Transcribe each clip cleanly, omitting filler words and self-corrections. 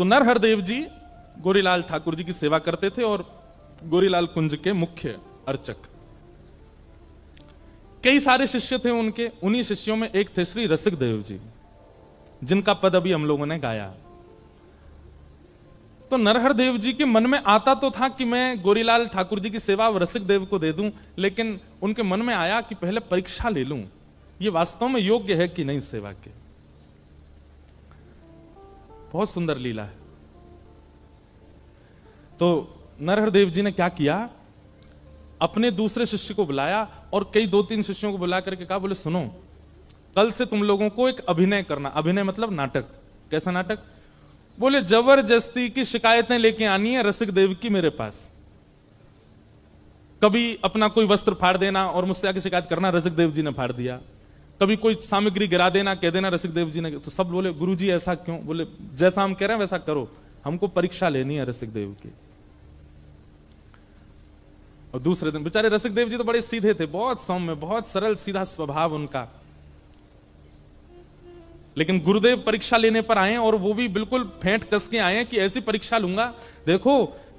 तो नरहर देव जी गोरीलाल ठाकुर जी की सेवा करते थे और गोरीलाल कुंज के मुख्य अर्चक। कई सारे शिष्य थे उनके, उन्हीं शिष्यों में एक थे श्री रसिक देव जी, जिनका पद अभी हम लोगों ने गाया। तो नरहर देव जी के मन में आता तो था कि मैं गोरीलाल ठाकुर जी की सेवा रसिक देव को दे दूं, लेकिन उनके मन में आया कि पहले परीक्षा ले लूं, ये वास्तव में योग्य है कि नहीं सेवा के। बहुत सुंदर लीला है। तो नरहर देव जी ने क्या किया, अपने दूसरे शिष्य को बुलाया और कई 2-3 शिष्यों को बुला करके कहा, बोले सुनो, कल से तुम लोगों को एक अभिनय करना। अभिनय मतलब नाटक। कैसा नाटक? बोले जबरदस्ती की शिकायतें लेके आनी है रसिक देव की मेरे पास। कभी अपना कोई वस्त्र फाड़ देना और मुझसे आके शिकायत करना, रसिक देव जी ने फाड़ दिया। कभी कोई सामग्री गिरा देना, कह देना रसिक देव जी ने। तो सब बोले गुरुजी ऐसा क्यों? बोले जैसा हम कह रहे हैं वैसा करो, हमको परीक्षा लेनी है रसिक देव की। और दूसरे दिन बेचारे रसिक देव जी तो बड़े सीधे थे, बहुत सौम्य, बहुत सरल सीधा स्वभाव उनका। लेकिन गुरुदेव परीक्षा लेने पर आए और वो भी बिल्कुल फेंट कस के आए कि ऐसी परीक्षा लूंगा, देखो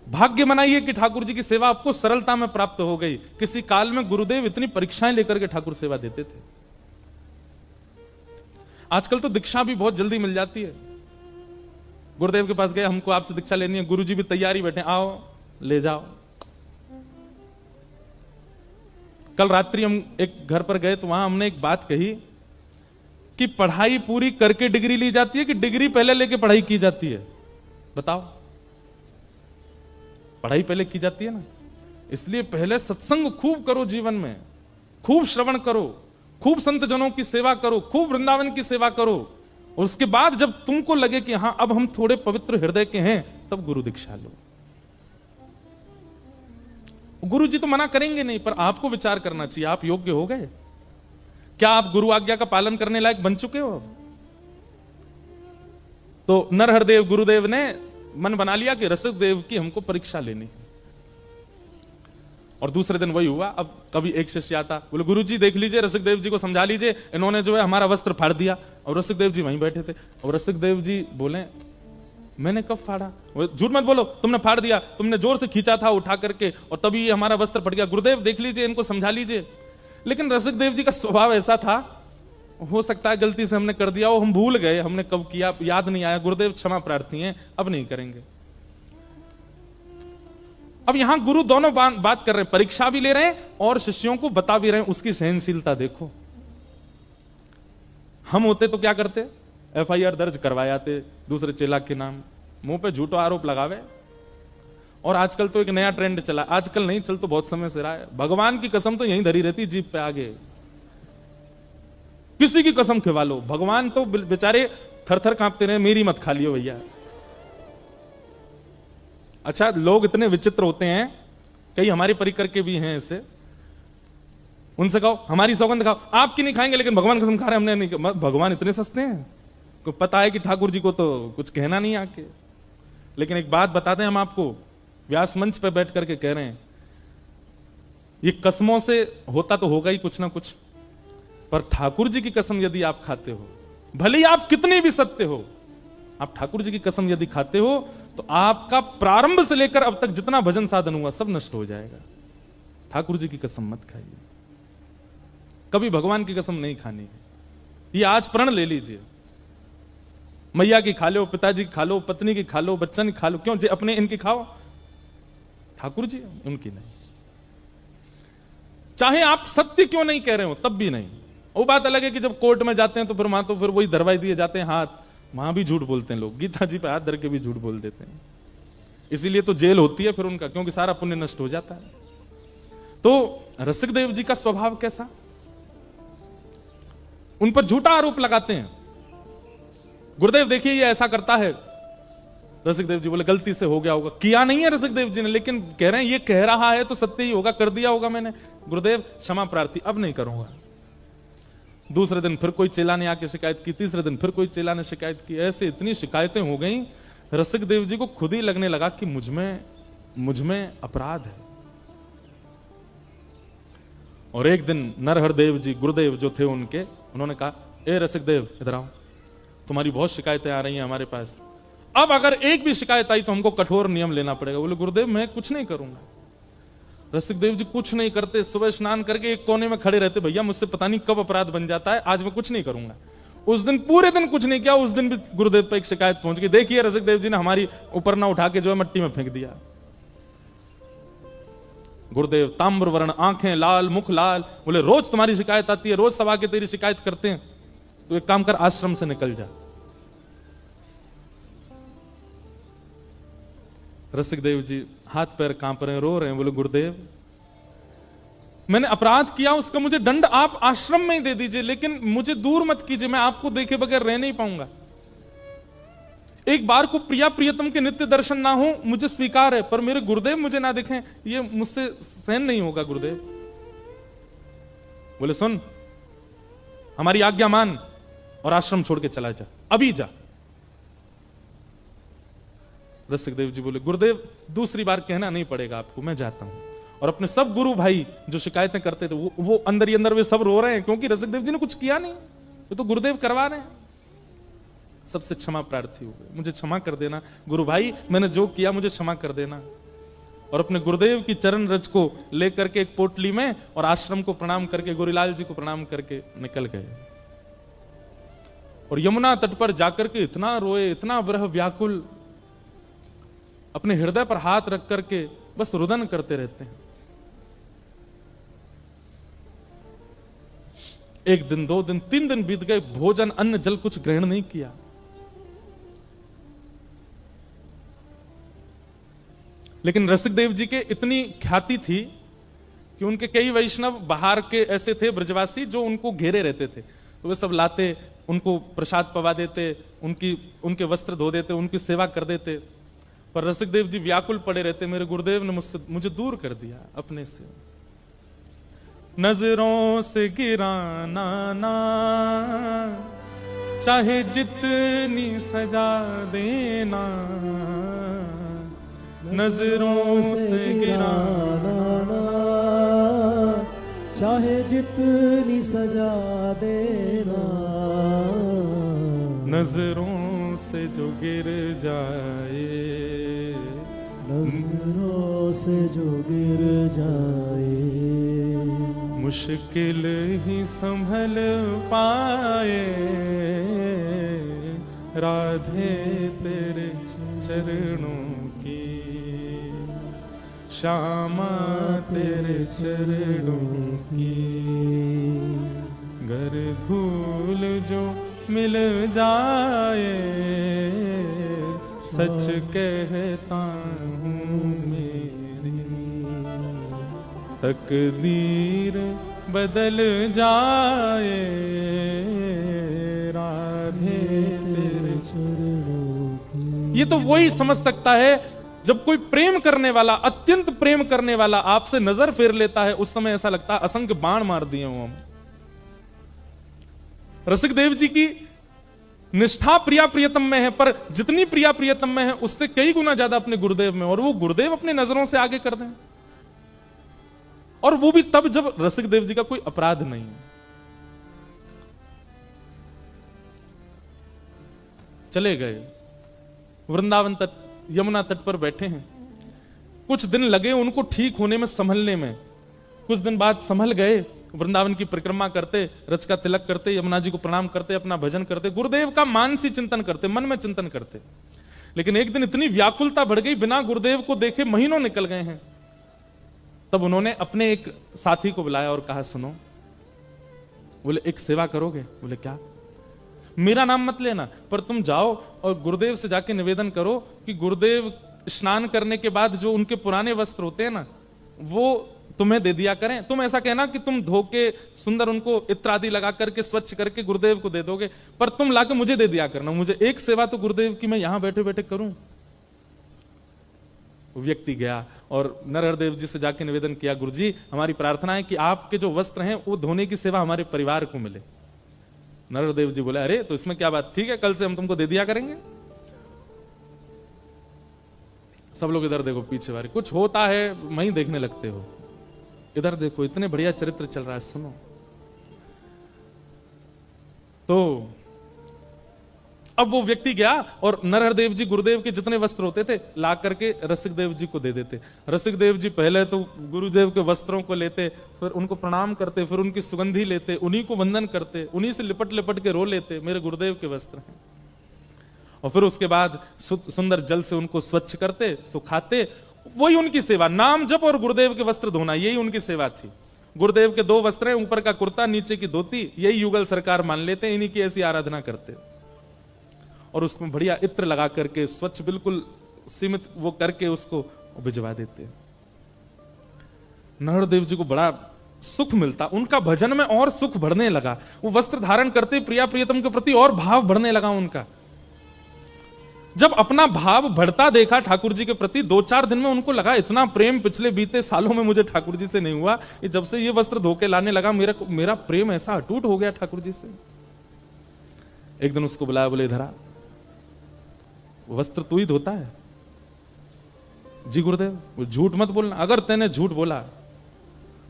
भाग्य बनाइए कि ठाकुर जी की सेवा आपको सरलता में प्राप्त हो गई। किसी काल में गुरुदेव इतनी परीक्षाएं लेकर के ठाकुर सेवा देते थे। आजकल तो दीक्षा भी बहुत जल्दी मिल जाती है। गुरुदेव के पास गए, हमको आपसे दीक्षा लेनी है, गुरुजी भी तैयारी बैठे, आओ ले जाओ। कल रात्रि हम एक घर पर गए तो वहां हमने एक बात कही कि पढ़ाई पूरी करके डिग्री ली जाती है कि डिग्री पहले लेके पढ़ाई की जाती है? बताओ। पढ़ाई पहले की जाती है ना। इसलिए पहले सत्संग खूब करो, जीवन में खूब श्रवण करो, खूब संत जनों की सेवा करो, खूब वृंदावन की सेवा करो, और उसके बाद जब तुमको लगे कि हां अब हम थोड़े पवित्र हृदय के हैं, तब गुरु दीक्षा लो। गुरु जी तो मना करेंगे नहीं, पर आपको विचार करना चाहिए, आप योग्य हो गए क्या? आप गुरु आज्ञा का पालन करने लायक बन चुके हो? तो नरहर देव गुरुदेव ने मन बना लिया कि रसिक देव की हमको परीक्षा लेनी है। और दूसरे दिन वही हुआ। अब कभी एक शिष्य आता, बोले गुरुजी देख लीजिए, रसिक देव जी को समझा लीजिए, इन्होंने जो है हमारा वस्त्र फाड़ दिया। और रसिक देव जी वहीं बैठे थे। और रसिक देव जी बोले मैंने कब फाड़ा? झूठ मत बोलो, तुमने फाड़ दिया, तुमने जोर से खींचा था उठा करके और तभी हमारा वस्त्र फट गया। गुरुदेव देख लीजिए, इनको समझा लीजिए। लेकिन रसिक देव जी का स्वभाव ऐसा था, हो सकता है गलती से हमने कर दिया हो, हम भूल गए, हमने कब किया याद नहीं आया, गुरुदेव क्षमा प्रार्थी हैं, अब नहीं करेंगे। अब यहां गुरु दोनों बात कर रहे हैं, परीक्षा भी ले रहे हैं और शिष्यों को बता भी रहे हैं। उसकी सहनशीलता देखो। हम होते तो क्या करते? FIR दर्ज करवायाते दूसरे चेला के नाम, मुंह पे झूठा आरोप लगावे। और आजकल तो एक नया ट्रेंड चला, आजकल नहीं, चल तो बहुत समय से रहा है, भगवान की कसम तो यहीं धरी रहती जीप पे आगे। किसी की कसम खिवा लो, भगवान तो बेचारे थर-थर कांपते रहे, मेरी मत खा लियो भैया। अच्छा, लोग इतने विचित्र होते हैं, कई हमारे परिकर के भी हैं ऐसे, उनसे कहो हमारी सौगंध खाओ, आपकी नहीं खाएंगे लेकिन भगवान कसम खा रहे हमने नहीं। भगवान इतने सस्ते हैं, को पता है कि ठाकुर जी को तो कुछ कहना नहीं आके। लेकिन एक बात बताते हैं हम आपको, व्यास मंच पर बैठ करके कह रहे हैं, ये कसमों से होता तो होगा ही कुछ ना कुछ, पर ठाकुर जी की कसम यदि आप खाते हो, भले ही आप कितने भी सत्य हो, आप ठाकुर जी की कसम यदि खाते हो तो आपका प्रारंभ से लेकर अब तक जितना भजन साधन हुआ सब नष्ट हो जाएगा। ठाकुर जी की कसम मत खाइए, कभी भगवान की कसम नहीं खानी है। ये आज प्रण ले लीजिए, मैया की खा लो, पिताजी की खा लो, पत्नी की खा लो, बच्चन की खा लो, क्यों? जे अपने इनकी खाओ, ठाकुर जी उनकी नहीं। चाहे आप सत्य क्यों नहीं कह रहे हो तब भी नहीं। वो बात अलग है कि जब कोर्ट में जाते हैं तो फिर वहां तो फिर वही दरवाई दिए जाते हैं हाथ, वहां भी झूठ बोलते हैं लोग, गीता जी पे हाथ धर के भी झूठ बोल देते हैं। इसीलिए तो जेल होती है फिर उनका, क्योंकि सारा पुण्य नष्ट हो जाता है। तो रसिक देव जी का स्वभाव कैसा? उन पर झूठा आरोप लगाते हैं। गुरुदेव देखिए ये ऐसा करता है। रसिक देव जी बोले गलती से हो गया होगा, किया नहीं है रसिक देव जी ने, लेकिन कह रहे हैं ये कह रहा है तो सत्य ही होगा, कर दिया होगा मैंने। गुरुदेव क्षमा प्रार्थी, अब नहीं करूंगा। दूसरे दिन फिर कोई चेला ने आके शिकायत की, तीसरे दिन फिर कोई चेला ने शिकायत की। ऐसे इतनी शिकायतें हो गई, रसिक देव जी को खुद ही लगने लगा कि मुझ में अपराध है। और एक दिन नरहर देव जी गुरुदेव जो थे उनके, उन्होंने कहा ए रसिक देव इधर आओ, तुम्हारी बहुत शिकायतें आ रही हैं हमारे पास, अब अगर एक भी शिकायत आई तो हमको कठोर नियम लेना पड़ेगा। बोले गुरुदेव मैं कुछ नहीं करूंगा। रसिक देव जी कुछ नहीं करते, सुबह स्नान करके एक कोने में खड़े रहते, भैया मुझसे पता नहीं कब अपराध बन जाता है, आज मैं कुछ नहीं करूंगा। उस दिन पूरे दिन कुछ नहीं किया, उस दिन भी गुरुदेव पर एक शिकायत पहुंच गई, देखिए रसिक देव जी ने हमारी ऊपर ना उठा के जो है मिट्टी में फेंक दिया। गुरुदेव ताम्र वर्ण, आंखें लाल, मुख लाल, बोले रोज तुम्हारी शिकायत आती है, रोज सब आके तेरी शिकायत करते हैं, तो एक काम कर आश्रम से निकल जा। रसिक देव जी हाथ पैर कांप रहे हैं, रो रहे हैं, बोले गुरुदेव मैंने अपराध किया, उसका मुझे दंड आप आश्रम में ही दे दीजिए, लेकिन मुझे दूर मत कीजिए, मैं आपको देखे बगैर रह नहीं पाऊंगा। एक बार को प्रिया प्रियतम के नित्य दर्शन ना हो मुझे स्वीकार है, पर मेरे गुरुदेव मुझे ना दिखें ये मुझसे सहन नहीं होगा गुरुदेव। बोले सुन, हमारी आज्ञा मान और आश्रम छोड़ के चला जा, अभी जा। रसिक देव जी बोले गुरुदेव दूसरी बार कहना नहीं पड़ेगा आपको, मैं जाता हूं। और अपने सब गुरु भाई जो शिकायतें करते थे वो अंदर ही अंदर वे सब रो रहे हैं, क्योंकि रसिक देव जी ने कुछ किया नहीं, वो तो गुरुदेव करवा रहे हैं। सबसे क्षमा प्रार्थी हो गए, मुझे क्षमा कर देना गुरु भाई, मैंने जो किया मुझे क्षमा कर देना। और अपने गुरुदेव की चरण रज को लेकर के एक पोटली में और आश्रम को प्रणाम करके, गुरुलाल जी को प्रणाम करके निकल गए। और यमुना तट पर जाकर के इतना रोए, इतना विरह व्याकुल, अपने हृदय पर हाथ रख करके बस रुदन करते रहते हैं। एक दिन, 2 दिन, 3 दिन बीत गए, भोजन अन्न जल कुछ ग्रहण नहीं किया। लेकिन रसिक देव जी के इतनी ख्याति थी कि उनके कई वैष्णव बाहर के ऐसे थे ब्रजवासी जो उनको घेरे रहते थे, तो वे सब लाते, उनको प्रसाद पवा देते, उनके वस्त्र धो देते, उनकी सेवा कर देते। पर रसिक देव जी व्याकुल पड़े रहते, मेरे गुरुदेव ने मुझे दूर कर दिया अपने से। नजरों से गिराना ना, चाहे जितनी सजा देना, नजरों से गिराना ना, चाहे जितनी सजा देना, नजरों से जो गिर जाए, नजरों से जो गिर जाए, मुश्किल ही संभल पाए, राधे तेरे चरणों की, श्यामा तेरे चरणों की, गर धूल जो मिल जाए, सच कहता हूँ मेरी तकदीर बदल जाए, राधे तेरे चरणों की। ये तो वही समझ सकता है जब कोई प्रेम करने वाला, अत्यंत प्रेम करने वाला आपसे नजर फेर लेता है, उस समय ऐसा लगता है असंख्य बाण मार दिए हो हम। रसिक देव जी की निष्ठा प्रिया प्रियतम में है, पर जितनी प्रिया प्रियतम में है उससे कई गुना ज्यादा अपने गुरुदेव में, और वो गुरुदेव अपने नजरों से आगे कर दें, और वो भी तब जब रसिक देव जी का कोई अपराध नहीं। चले गए वृंदावन तट, यमुना तट पर बैठे हैं। कुछ दिन लगे उनको ठीक होने में, संभलने में। कुछ दिन बाद संभल गए, वृंदावन की परिक्रमा करते, रच का तिलक करते, यमुना जी को प्रणाम करते, अपना भजन करते, गुरुदेव का मानसी चिंतन करते, मन में चिंतन करते। लेकिन एक दिन इतनी व्याकुलता बढ़ गई, बिना गुरुदेव को देखे महीनों निकल गए हैं। तब उन्होंने अपने एक साथी को बुलाया और कहा सुनो, बोले एक सेवा करोगे? बोले क्या? मेरा नाम मत लेना, पर तुम जाओ और गुरुदेव से जाके निवेदन करो कि गुरुदेव स्नान करने के बाद जो उनके पुराने वस्त्र होते हैं ना, वो तुम्हें दे दिया करें। तुम ऐसा कहना कि तुम धो के सुंदर उनको इत्र आदि लगा करके स्वच्छ करके गुरुदेव को दे दोगे, पर तुम लाके मुझे दे दिया करना। मुझे एक सेवा तो गुरुदेव की मैं यहां बैठे बैठे करूं। व्यक्ति गया और नरहरदेव जी से जाके निवेदन किया, गुरुजी हमारी प्रार्थना है कि आपके जो वस्त्र हैं वो धोने की सेवा हमारे परिवार को मिले। नरहरदेव जी बोले अरे तो इसमें क्या बात, ठीक है कल से हम तुमको दे दिया करेंगे। सब लोग इधर देखो, पीछे वाले कुछ होता है वहीं देखने लगते हो, इधर देखो, इतने बढ़िया चरित्र चल रहा है, सुनो। तो अब वो व्यक्ति गया और नरहर देव जी गुरुदेव के जितने वस्त्र होते थे ला करके रसिक देव जी को दे देते। रसिक देव जी पहले तो गुरुदेव के वस्त्रों को लेते, फिर उनको प्रणाम करते, फिर उनकी सुगंधी लेते, उन्हीं को वंदन करते, उन्हीं से लिपट लिपट के रो लेते, मेरे गुरुदेव के वस्त्र हैं। और फिर उसके बाद सुंदर जल से उनको स्वच्छ करते, सुखाते, वही उनकी सेवा, नाम जप और गुरुदेव के वस्त्र धोना, यही उनकी सेवा थी। गुरुदेव के 2 वस्त्र हैं, ऊपर का कुर्ता, नीचे की धोती, यही युगल सरकार मान लेते हैं, इन्हीं की ऐसी आराधना करते। और उसमें बढ़िया इत्र लगा करके स्वच्छ बिल्कुल सीमित वो करके उसको भिजवा देते। नरहर देव जी को बड़ा सुख मिलता, उनका भजन में और सुख बढ़ने लगा। वो वस्त्र धारण करते प्रिया प्रियतम के प्रति और भाव बढ़ने लगा उनका। जब अपना भाव बढ़ता देखा ठाकुर जी के प्रति, 2-4 दिन में उनको लगा इतना प्रेम पिछले बीते सालों में मुझे ठाकुर जी से नहीं हुआ, ये जब से ये वस्त्र धोके लाने लगा मेरा प्रेम ऐसा अटूट हो गया ठाकुर जी से। एक दिन उसको बुलाया, बोले इधर आ, वस्त्र तू ही धोता है? जी गुरुदेव। झूठ मत बोलना, अगर तैने झूठ बोला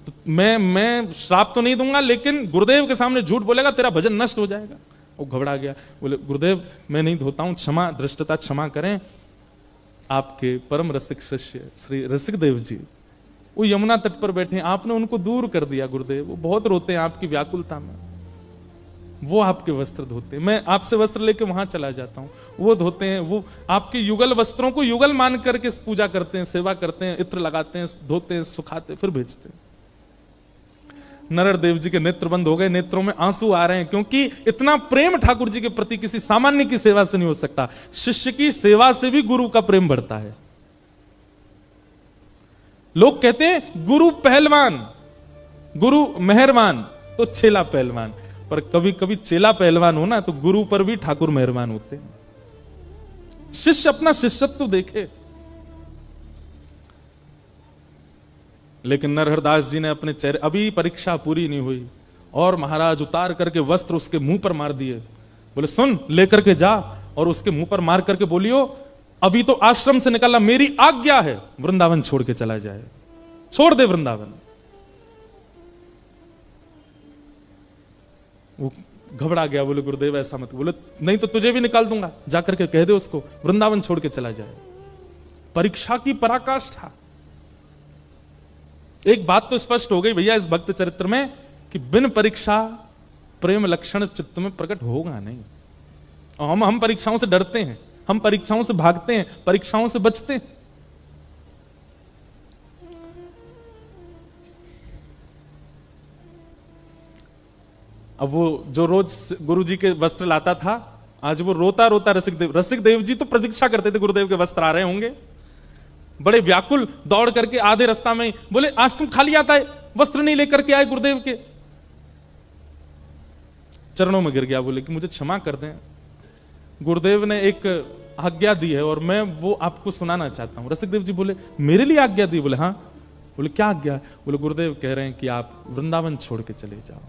तो मैं श्राप तो नहीं दूंगा, लेकिन गुरुदेव के सामने झूठ बोलेगा तेरा भजन नष्ट हो जाएगा। वो घबरा गया, बोले गुरुदेव मैं नहीं धोता हूं, क्षमा, दृष्टता क्षमा करें। आपके परम रसिक शिष्य श्री रसिक देव जी वो यमुना तट पर बैठे, आपने उनको दूर कर दिया गुरुदेव, वो बहुत रोते हैं आपकी व्याकुलता में, वो आपके वस्त्र धोते हैं, मैं आपसे वस्त्र लेके वहां चला जाता हूं, वो धोते हैं, वो आपके युगल वस्त्रों को युगल मान करके पूजा करते हैं, सेवा करते हैं, इत्र लगाते हैं, धोते हैं, सुखाते, फिर भेजते हैं। नरहर देव जी के नेत्र बंद हो गए, नेत्रों में आंसू आ रहे हैं, क्योंकि इतना प्रेम ठाकुर जी के प्रति किसी सामान्य की सेवा से नहीं हो सकता। शिष्य की सेवा से भी गुरु का प्रेम बढ़ता है। लोग कहते हैं गुरु पहलवान, गुरु मेहरबान तो चेला पहलवान, पर कभी कभी चेला पहलवान हो ना तो गुरु पर भी ठाकुर मेहरबान होते हैं। शिष्य अपना शिष्यत्व देखे। लेकिन नरहरदास जी ने अपने चेहरे, अभी परीक्षा पूरी नहीं हुई और महाराज उतार करके वस्त्र उसके मुंह पर मार दिए। बोले सुन, लेकर के जा और उसके मुंह पर मार करके बोलियो अभी तो आश्रम से निकलना मेरी आज्ञा है, वृंदावन छोड़ के चला जाए, छोड़ दे वृंदावन। वो घबरा गया, बोले गुरुदेव ऐसा मत। बोले नहीं तो तुझे भी निकाल दूंगा, जाकर के कह दे उसको वृंदावन छोड़ के चला जाए। परीक्षा की पराकाष्ठा। एक बात तो स्पष्ट हो गई भैया इस भक्त चरित्र में कि बिन परीक्षा प्रेम लक्षण चित्त में प्रकट होगा नहीं। और हम परीक्षाओं से डरते हैं, हम परीक्षाओं से भागते हैं, परीक्षाओं से बचते हैं। अब वो जो रोज गुरु जी के वस्त्र लाता था, आज वो रोता रोता रसिक देव जी तो प्रतीक्षा करते थे गुरुदेव के वस्त्र आ रहे होंगे, बड़े व्याकुल दौड़ करके आधे रास्ता में बोले आज तुम खाली आता है, वस्त्र नहीं लेकर के आए गुरुदेव के। चरणों में गिर गया, बोले कि मुझे क्षमा कर दें, गुरुदेव ने एक आज्ञा दी है और मैं वो आपको सुनाना चाहता हूं। रसिक देव जी बोले मेरे लिए आज्ञा दी? बोले हाँ। बोले क्या आज्ञा? बोले गुरुदेव कह रहे हैं कि आप वृंदावन छोड़ के चले जाओ।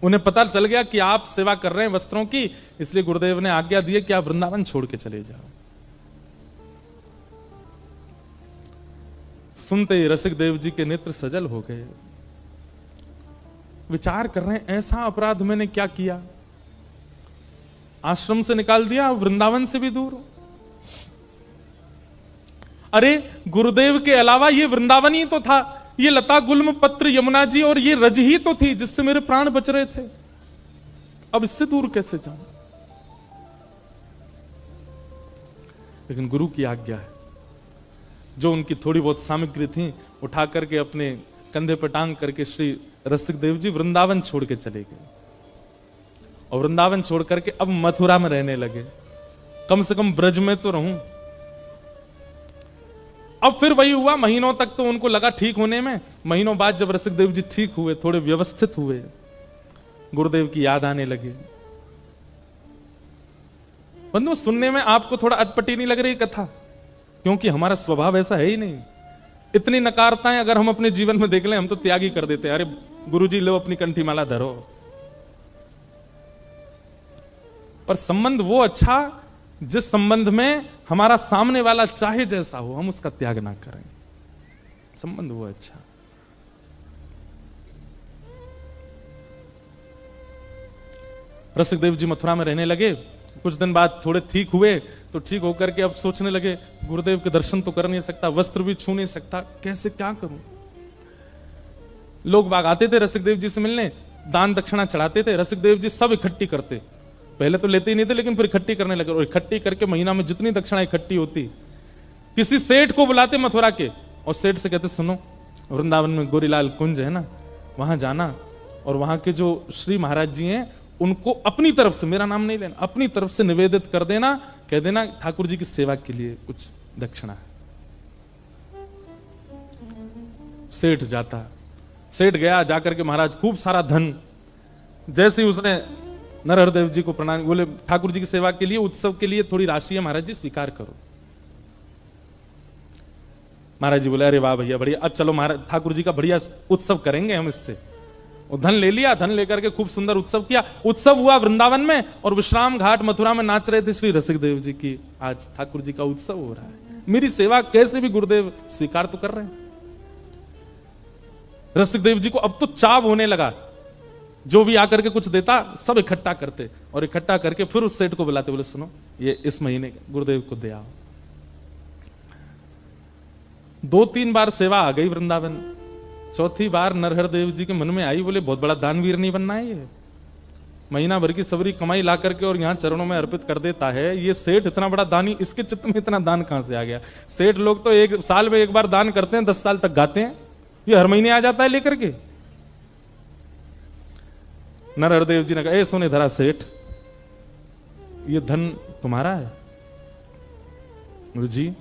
उन्हें पता चल गया कि आप सेवा कर रहे हैं वस्त्रों की, इसलिए गुरुदेव ने आज्ञा दी है कि आप वृंदावन छोड़ के चले जाओ। सुनते ही रसिक देव जी के नेत्र सजल हो गए। विचार कर रहे हैं ऐसा अपराध मैंने क्या किया, आश्रम से निकाल दिया, वृंदावन से भी दूर। अरे गुरुदेव के अलावा ये वृंदावन ही तो था, ये लता गुल्म पत्र यमुना जी और ये रज ही तो थी जिससे मेरे प्राण बच रहे थे, अब इससे दूर कैसे जाऊं? लेकिन गुरु की आज्ञा है। जो उनकी थोड़ी बहुत सामग्री थी उठा करके अपने कंधे पर टांग करके श्री रसिक देव जी वृंदावन छोड़ के चले गए। और वृंदावन छोड़ करके अब मथुरा में रहने लगे, कम से कम ब्रज में तो रहूं। अब फिर वही हुआ, महीनों तक तो उनको लगा ठीक होने में, महीनों बाद जब रसिक देव जी ठीक हुए, थोड़े व्यवस्थित हुए, गुरुदेव की याद आने लगे। बंधु सुनने में आपको थोड़ा अटपटी नहीं लग रही कथा? क्योंकि हमारा स्वभाव ऐसा है ही नहीं। इतनी नकारताएं अगर हम अपने जीवन में देख लें, हम तो त्याग ही कर देते हैं। अरे गुरुजी लो अपनी कंठी माला धरो। पर संबंध वो अच्छा जिस संबंध में हमारा सामने वाला चाहे जैसा हो, हम उसका त्याग ना करें, संबंध वो अच्छा। रसिकदेव जी मथुरा में रहने लगे। कुछ दिन बाद थोड़े ठीक हुए, तो ठीक होकर के अब सोचने लगे गुरुदेव के दर्शन तो कर नहीं सकता, वस्त्र भी छू नहीं सकता, कैसे क्या करूं। लोग बाग आते थे रसिकदेव जी से मिलने, दान दक्षिणा चढ़ाते थे, रसिकदेव जी सब इकट्ठी करते। पहले तो लेते ही नहीं थे, लेकिन फिर इकट्ठी करने लगे, और इकट्ठी करके महीना में जितनी दक्षिणा इकट्ठी होती, किसी सेठ को बुलाते मथुरा के, और सेठ से कहते सुनो, वृंदावन में गोरीलाल कुंज है ना, वहां जाना, और वहां के जो श्री महाराज जी हैं उनको अपनी तरफ से, मेरा नाम नहीं लेना, अपनी तरफ से निवेदित कर देना, कह देना ठाकुर जी की सेवा के लिए कुछ दक्षिणा है। सेठ जाता, सेठ गया, जाकर के महाराज खूब सारा धन, जैसे ही उसने नरहरदेव जी को प्रणाम, बोले ठाकुर जी की सेवा के लिए, उत्सव के लिए थोड़ी राशि है महाराज जी, स्वीकार करो। महाराज जी बोले अरे वाह भैया बढ़िया, अब चलो महाराज ठाकुर जी का बढ़िया उत्सव करेंगे हम इससे। वो धन ले लिया, धन लेकर के खूब सुंदर उत्सव किया। उत्सव हुआ वृंदावन में, और विश्राम घाट मथुरा में नाच रहे थे श्री रसिकदेव जी की आज ठाकुर जी का उत्सव हो रहा है, मेरी सेवा कैसे भी गुरुदेव स्वीकार तो कर रहे हैं। रसिकदेव जी को अब तो चाव होने लगा, जो भी आकर के कुछ देता सब इकट्ठा करते, और इकट्ठा करके फिर उस सेठ को बुलाते, बोले सुनो ये इस महीने गुरुदेव को दे आओ। 2-3 बार सेवा आ गई वृंदावन, चौथी बार नरहरदेव जी के मन में आई, बोले बहुत बड़ा दानवीर नहीं बनना है ये, महीना भर की सबरी कमाई ला करके और यहां चरणों में अर्पित कर देता है, ये सेठ इतना बड़ा दानी, इसके चित्त में इतना दान कहां से आ गया। सेठ लोग तो 1 साल में 1 बार दान करते हैं, 10 साल तक गाते हैं, ये हर महीने आ जाता है लेकर के। नरहरदेव जी ने कहा ए सोने धरा सेठ, ये धन तुम्हारा है? बोले जी।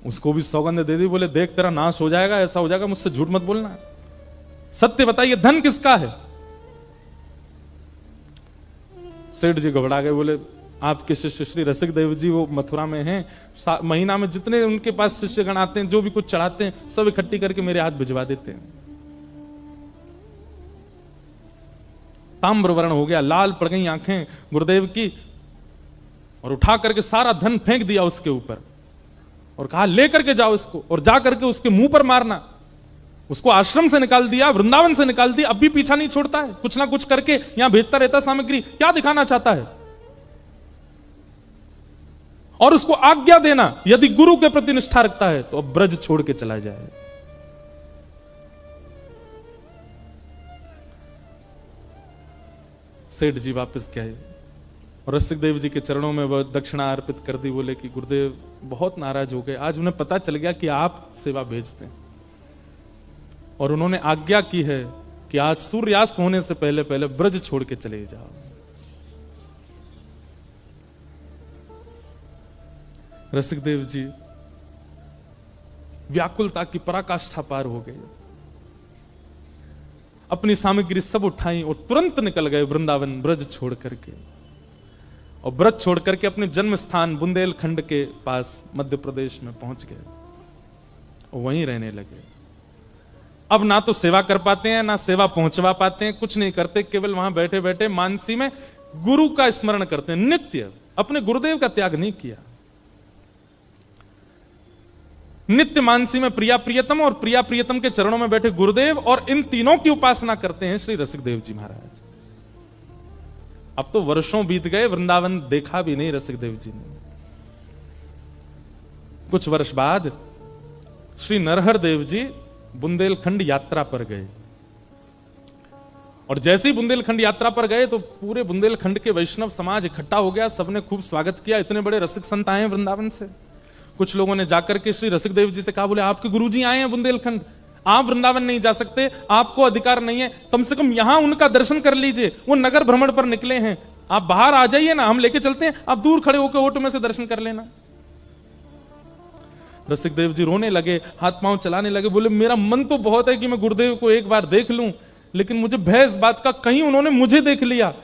उसको भी सौगंध दे दी, बोले देख तेरा नाश हो जाएगा, ऐसा हो जाएगा, मुझसे झूठ मत बोलना, सत्य बताइए धन किसका है। सेठ जी घबरा गए, बोले आपके शिष्य श्री रसिकदेव जी वो मथुरा में हैं, महीना में जितने उनके पास शिष्यगण आते हैं, जो भी कुछ चढ़ाते हैं, सब इकट्ठी करके मेरे हाथ भिजवा देते हैं। ताम्र वर्ण हो गया, लाल पड़ गई आंखें गुरुदेव की, और उठा करके सारा धन फेंक दिया उसके ऊपर, और कहा लेकर के जाओ इसको, और जा करके उसके मुंह पर मारना। उसको आश्रम से निकाल दिया, वृंदावन से निकाल दिया, अब भी पीछा नहीं छोड़ता है, कुछ ना कुछ करके यहां भेजता रहता सामग्री, क्या दिखाना चाहता है। और उसको आज्ञा देना, यदि गुरु के प्रति निष्ठा रखता है तो अब ब्रज छोड़ के चला जाए। सेठ जी वापस गए और रसिकदेव जी के चरणों में वह दक्षिणा अर्पित कर दी। बोले कि गुरुदेव बहुत नाराज हो गए, आज उन्हें पता चल गया कि आप सेवा भेजते हैं, और उन्होंने आज्ञा की है कि आज सूर्यास्त होने से पहले पहले ब्रज छोड़ के चले जाओ। रसिकदेव जी व्याकुलता की पराकाष्ठा पार हो गए, अपनी सामग्री सब उठाई और तुरंत निकल गए वृंदावन, ब्रज छोड़ करके। और ब्रज छोड़ करके अपने जन्म स्थान बुंदेलखंड के पास मध्य प्रदेश में पहुंच गए और वहीं रहने लगे। अब ना तो सेवा कर पाते हैं, ना सेवा पहुंचवा पाते हैं, कुछ नहीं करते, केवल वहां बैठे बैठे मानसी में गुरु का स्मरण करते हैं नित्य। अपने गुरुदेव का त्याग नहीं किया, नित्य मानसी में प्रिया प्रियतम और प्रिया प्रियतम के चरणों में बैठे गुरुदेव, और इन तीनों की उपासना करते हैं श्री रसिकदेव जी महाराज। अब तो वर्षों बीत गए, वृंदावन देखा भी नहीं रसिकदेव जी ने। कुछ वर्ष बाद श्री नरहर देव जी बुंदेलखंड यात्रा पर गए, और जैसे ही बुंदेलखंड यात्रा पर गए तो पूरे बुंदेलखंड के वैष्णव समाज इकट्ठा हो गया, सबने खूब स्वागत किया। इतने बड़े रसिक संत आए हैं वृंदावन से। कुछ लोगों ने जाकर के श्री रसिकदेव जी से कहा, बोले आपके गुरुजी आए हैं बुंदेलखंड, आप वृंदावन नहीं जा सकते, आपको अधिकार नहीं है, कम से कम यहां उनका दर्शन कर लीजिए, वो नगर भ्रमण पर निकले हैं, आप बाहर आ जाइए ना, हम लेके चलते हैं, आप दूर खड़े होकर ओटो में से दर्शन कर लेना। रसिकदेव जी रोने लगे, हाथ पांव चलाने लगे, बोले मेरा मन तो बहुत है कि मैं गुरुदेव को एक बार देख लूं, लेकिन मुझे भय इस बात का, कहीं उन्होंने मुझे देख लिया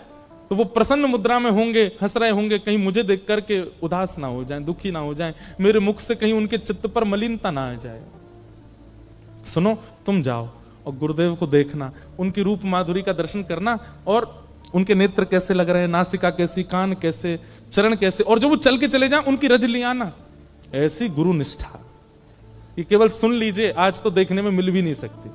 तो वो प्रसन्न मुद्रा में होंगे, हंस रहे होंगे, कहीं मुझे देख करके उदास ना हो जाए, दुखी ना हो जाए, मेरे मुख से कहीं उनके चित्त पर मलिनता ना आ जाए। सुनो, तुम जाओ और गुरुदेव को देखना, उनकी रूप माधुरी का दर्शन करना, और उनके नेत्र कैसे लग रहे हैं, नासिका कैसी, कान कैसे, चरण कैसे, और जो वो चल के चले जाएं उनकी रज ले आना। ऐसी गुरु निष्ठा ये केवल सुन लीजिए, आज तो देखने में मिल भी नहीं सकती।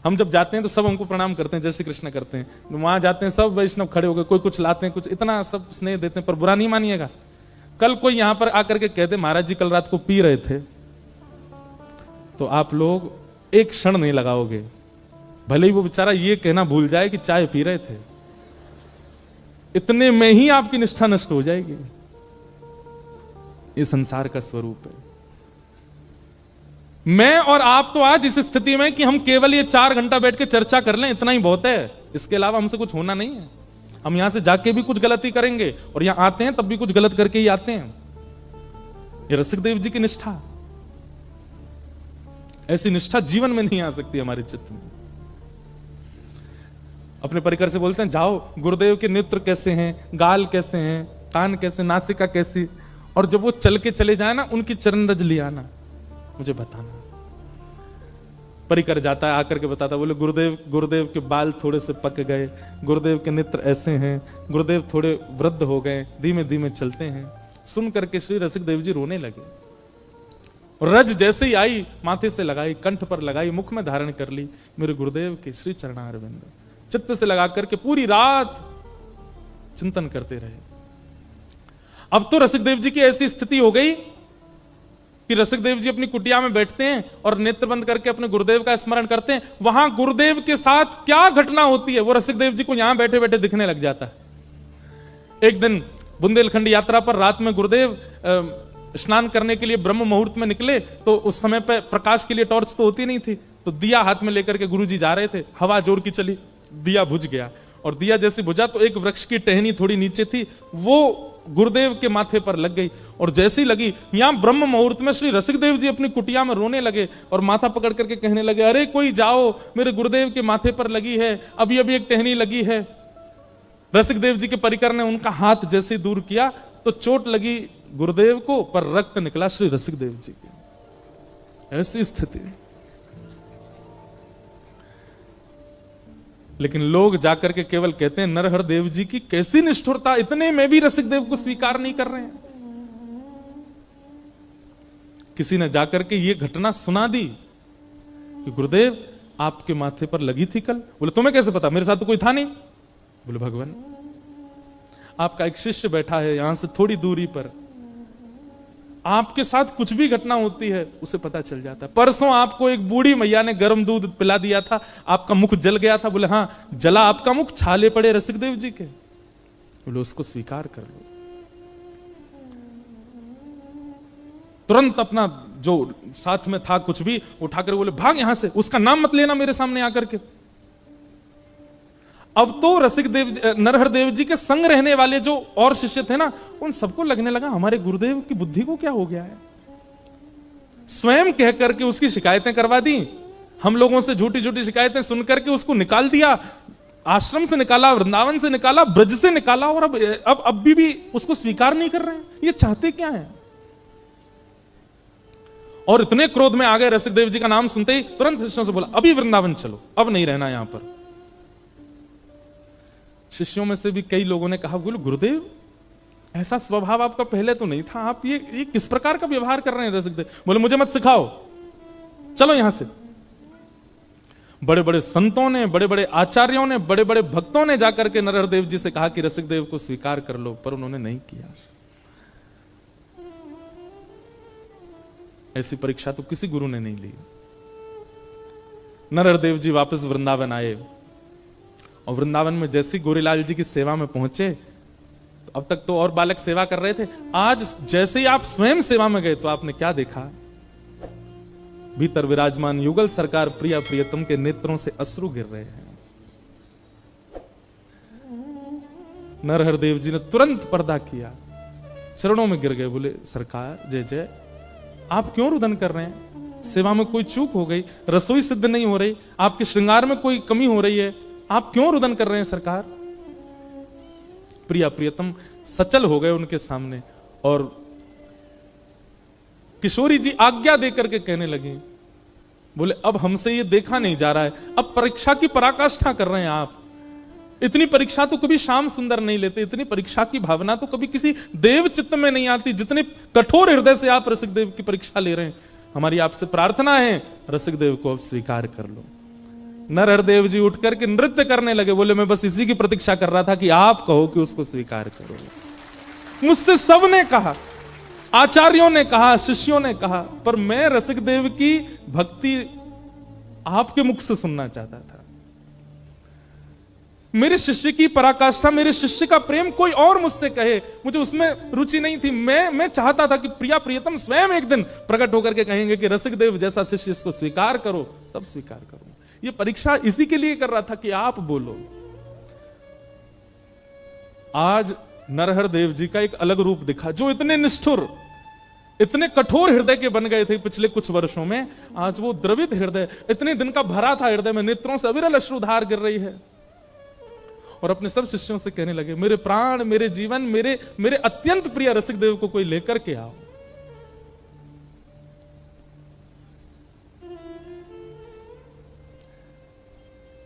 हम जब जाते हैं तो सब हमको प्रणाम करते हैं, जय श्री कृष्ण करते हैं। वहां जाते हैं सब वैष्णव खड़े हो गए, कोई कुछ लाते हैं, कुछ इतना सब स्नेह देते हैं, पर बुरा नहीं मानिएगा। कल कोई यहां पर आकर के कहते महाराज जी कल रात को पी रहे थे, तो आप लोग एक क्षण नहीं लगाओगे, भले ही वो बेचारा ये कहना भूल जाए कि चाय पी रहे थे, इतने में ही आपकी निष्ठा नष्ट हो जाएगी। ये संसार का स्वरूप है। मैं और आप तो आज इस स्थिति में कि हम केवल ये 4 घंटा बैठ के चर्चा कर लें, इतना ही बहुत है। इसके अलावा हमसे कुछ होना नहीं है। हम यहां से जाके भी कुछ गलती करेंगे और यहां आते हैं तब भी कुछ गलत करके ही आते हैं। ये रसिकदेव जी की निष्ठा, ऐसी निष्ठा जीवन में नहीं आ सकती हमारे चित्त में। अपने परिकर से बोलते हैं जाओ गुरुदेव के नेत्र कैसे हैं, गाल कैसे हैं, कान कैसे, नासिका कैसी, और जब वो चल के चले जाए ना, उनकी चरण रज लिया ना, मुझे बताना। परिकर जाता है, आकर के बताता, बोले गुरुदेव के बाल थोड़े से पक गए, गुरुदेव के नेत्र ऐसे हैं, गुरुदेव थोड़े वृद्ध हो गए, धीमे धीमे चलते हैं। सुन करके श्री रसिकदेव जी रोने लगे। रज जैसे ही आई, माथे से लगाई, कंठ पर लगाई, मुख में धारण कर ली, मेरे गुरुदेव के श्री चरणारविंद। चित्त से लगा करके पूरी रात चिंतन करते रहे। अब तो रसिकदेव जी की ऐसी स्थिति हो गई कि रसिकदेव जी अपनी कुटिया में बैठते हैं और नेत्र बंद करके अपने गुरुदेव का स्मरण करते हैं। वहां गुरुदेव के साथ क्या घटना होती है वो रसिकदेव जी को यहां बैठे बैठे दिखने लग जाता है। एक दिन बुंदेलखंड यात्रा पर रात में गुरुदेव स्नान करने के लिए ब्रह्म मुहूर्त में निकले, तो उस समय पे प्रकाश के लिए टॉर्च तो होती नहीं थी, तो दिया हाथ में लेकर के गुरुजी जा रहे थे। हवा जोर की चली, दिया बुझ गया, और दिया जैसे बुझा तो एक वृक्ष की टहनी थोड़ी नीचे थी, वो गुरुदेव के माथे पर लग गई। और जैसी लगी, यहां ब्रह्म मुहूर्त में श्री रसिकदेव जी अपनी कुटिया में रोने लगे और माथा पकड़ करके कहने लगे, अरे कोई जाओ, मेरे गुरुदेव के माथे पर लगी है, अभी अभी एक टहनी लगी है। रसिकदेव जी के परिकर ने उनका हाथ जैसे दूर किया तो चोट लगी गुरुदेव को, पर रक्त निकला श्री रसिकदेव जी के। ऐसी स्थिति। लेकिन लोग जाकर के केवल कहते हैं नरहर देव जी की कैसी निष्ठुरता, इतने में भी रसिकदेव को स्वीकार नहीं कर रहे हैं। किसी ने जाकर के ये घटना सुना दी कि गुरुदेव आपके माथे पर लगी थी कल। बोले तुम्हें कैसे पता, मेरे साथ तो कोई था नहीं। बोले भगवान, आपका एक शिष्य बैठा है यहां से थोड़ी दूरी पर, आपके साथ कुछ भी घटना होती है उसे पता चल जाता है। परसों आपको एक बूढ़ी मैया ने गर्म दूध पिला दिया था, आपका मुख जल गया था। बोले हाँ, जला आपका मुख, छाले पड़े रसिकदेव जी के। बोले उसको स्वीकार कर लो। तुरंत अपना जो साथ में था कुछ भी उठाकर बोले भाग यहां से, उसका नाम मत लेना मेरे सामने आकर के। अब तो रसिकदेव नरहर देव जी के संग रहने वाले जो और शिष्य थे ना, उन सबको लगने लगा हमारे गुरुदेव की बुद्धि को क्या हो गया है। स्वयं कह करके उसकी शिकायतें करवा दी, हम लोगों से झूठी झूठी शिकायतें सुन करके उसको निकाल दिया, आश्रम से निकाला, वृंदावन से निकाला, ब्रज से निकाला, और अब भी उसको स्वीकार नहीं कर रहे हैं। ये चाहते क्या है। और इतने क्रोध में आ गए, रसिकदेव जी का नाम सुनते ही तुरंत शिष्यों से बोला अभी वृंदावन चलो, अब नहीं रहना यहां पर। शिष्यों में से भी कई लोगों ने कहा बोलो गुरुदेव ऐसा स्वभाव आपका पहले तो नहीं था, आप ये किस प्रकार का व्यवहार कर रहे हैं रसिकदेव। बोले मुझे मत सिखाओ, चलो यहां से। बड़े बड़े संतों ने, बड़े बड़े आचार्यों ने, बड़े बड़े भक्तों ने जाकर के नरहर देव जी से कहा कि रसिकदेव को स्वीकार कर लो, पर उन्होंने नहीं किया। ऐसी परीक्षा तो किसी गुरु ने नहीं ली। नरहर देव जी वापस वृंदावन आए और वृंदावन में जैसी गोरीलाल जी की सेवा में पहुंचे, तो अब तक तो और बालक सेवा कर रहे थे, आज जैसे ही आप स्वयं सेवा में गए तो आपने क्या देखा, भीतर विराजमान युगल सरकार प्रिया प्रियतम के नेत्रों से अश्रु गिर रहे हैं। नरहर देव जी ने तुरंत पर्दा किया, चरणों में गिर गए, बोले सरकार जय जय, आप क्यों रुदन कर रहे हैं, सेवा में कोई चूक हो गई, रसोई सिद्ध नहीं हो रही, आपके श्रृंगार में कोई कमी हो रही है, आप क्यों रुदन कर रहे हैं सरकार। प्रिया प्रियतम सचल हो गए उनके सामने और किशोरी जी आज्ञा देकर के कहने लगी, बोले अब हमसे ये देखा नहीं जा रहा है, अब परीक्षा की पराकाष्ठा कर रहे हैं आप। इतनी परीक्षा तो कभी श्याम सुंदर नहीं लेते, इतनी परीक्षा की भावना तो कभी किसी देव चित्त में नहीं आती, जितने कठोर हृदय से आप रसिकदेव की परीक्षा ले रहे हैं। हमारी आपसे प्रार्थना है रसिकदेव को अब स्वीकार कर लो। नरहरदेव जी उठ करके नृत्य करने लगे, बोले मैं बस इसी की प्रतीक्षा कर रहा था कि आप कहो कि उसको स्वीकार करो। मुझसे सबने कहा, आचार्यों ने कहा, शिष्यों ने कहा, पर मैं रसिक देव की भक्ति आपके मुख से सुनना चाहता था। मेरे शिष्य की पराकाष्ठा, मेरे शिष्य का प्रेम कोई और मुझसे कहे, मुझे उसमें रुचि नहीं थी। मैं चाहता था कि प्रिया प्रियतम स्वयं एक दिन प्रकट होकर के कहेंगे कि रसिक देव जैसा शिष्य इसको स्वीकार करो, तब स्वीकार करो। ये परीक्षा इसी के लिए कर रहा था कि आप बोलो। आज नरहरदेव जी का एक अलग रूप दिखा, जो इतने निष्ठुर, इतने कठोर हृदय के बन गए थे पिछले कुछ वर्षों में, आज वो द्रवित हृदय, इतने दिन का भरा था हृदय में, नेत्रों से अविरल अश्रुधार गिर रही है, और अपने सब शिष्यों से कहने लगे, मेरे प्राण, मेरे जीवन, मेरे अत्यंत प्रिय रसिक देव को कोई लेकर के आओ।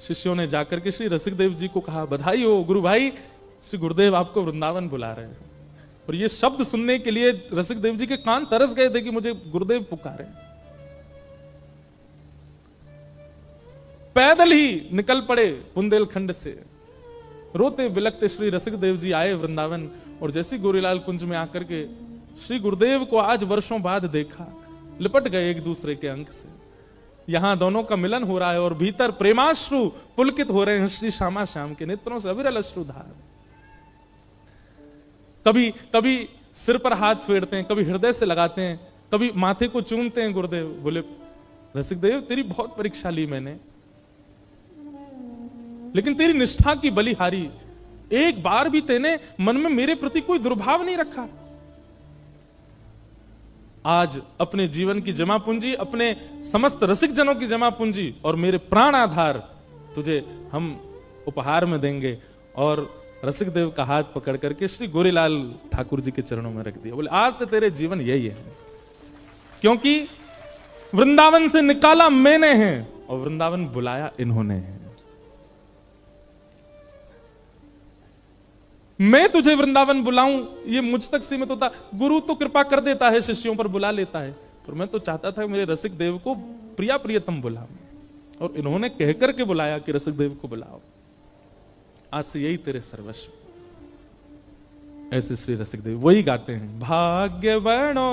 शिष्यों ने जाकर के श्री रसिक देव जी को कहा, बधाई हो गुरु भाई, श्री गुरुदेव आपको वृंदावन बुला रहे हैं। और ये शब्द सुनने के लिए रसिक देव जी के कान तरस गए थे कि मुझे गुरुदेव पुकारे। पैदल ही निकल पड़े बुंदेलखंड से, रोते बिलखते श्री रसिक देव जी आए वृंदावन। और जैसी गोरीलाल कुंज में आकर के श्री गुरुदेव को आज वर्षों बाद देखा, लिपट गए एक दूसरे के अंक से। यहां दोनों का मिलन हो रहा है और भीतर प्रेमाश्रु पुलकित हो रहे हैं श्री श्यामा श्याम के नेत्रों से अविरल अश्रुधार। कभी कभी सिर पर हाथ फेरते हैं, कभी हृदय से लगाते हैं, कभी माथे को चूमते हैं। गुरुदेव बोले, रसिक देव तेरी बहुत परीक्षा ली मैंने, लेकिन तेरी निष्ठा की बलिहारी, एक बार भी तेने मन में मेरे प्रति कोई दुर्भाव नहीं रखा। आज अपने जीवन की जमा पूंजी, अपने समस्त रसिक जनों की जमा पूंजी और मेरे प्राण आधार तुझे हम उपहार में देंगे। और रसिक देव का हाथ पकड़ करके श्री गोरीलाल ठाकुर जी के चरणों में रख दिया। बोले, आज से तेरे जीवन यही है, क्योंकि वृंदावन से निकाला मैंने है और वृंदावन बुलाया इन्होंने है। मैं तुझे वृंदावन बुलाऊं ये मुझ तक सीमित होता। गुरु तो कृपा कर देता है, शिष्यों पर बुला लेता है, पर मैं तो चाहता था मेरे रसिक देव को प्रिया प्रियतम बुलाऊं, और इन्होंने कहकर के बुलाया कि रसिक देव को बुलाओ। आज से यही तेरे सर्वस्व। ऐसे श्री रसिक देव वही गाते हैं, भाग्य बनो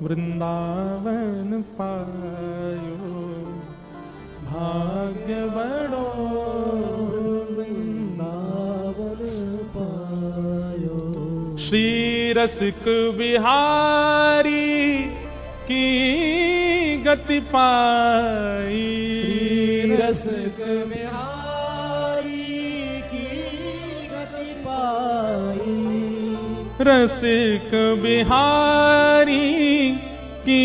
वृंदावन पायो, भाग्य बनो श्री रसिक बिहारी की गति पाई, श्री रसिक बिहारी की गति पाई, रसिक बिहारी की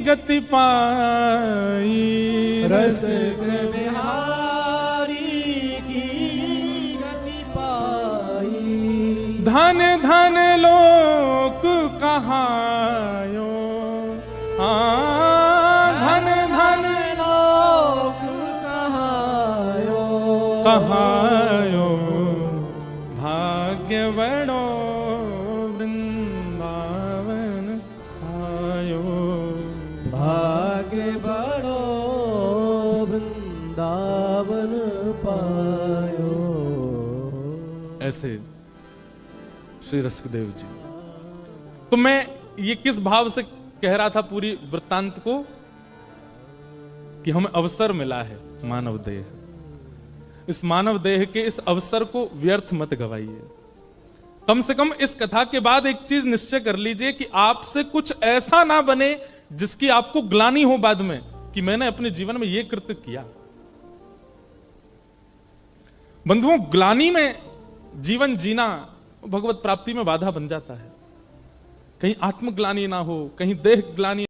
गति पाई, रसिक बिहारी की गति पाई, धन धन लोक कहायो, धन धन लोक कहायो, कहायो, भाग्य बड़ो वृंदावन आयो, भाग्य बड़ो वृंदावन पायो। ऐसे श्री रसिक देव जी। तो मैं ये किस भाव से कह रहा था पूरी वृत्तांत को, कि हमें अवसर मिला है मानव देह, इस मानव देह के इस अवसर को व्यर्थ मत गवाइए। कम से कम इस कथा के बाद एक चीज निश्चय कर लीजिए कि आपसे कुछ ऐसा ना बने जिसकी आपको ग्लानि हो बाद में कि मैंने अपने जीवन में यह कृत्य किया। बंधुओं, ग्लानि में जीवन जीना भगवत प्राप्ति में बाधा बन जाता है। कहीं आत्मग्लानि ना हो, कहीं देह ग्लानि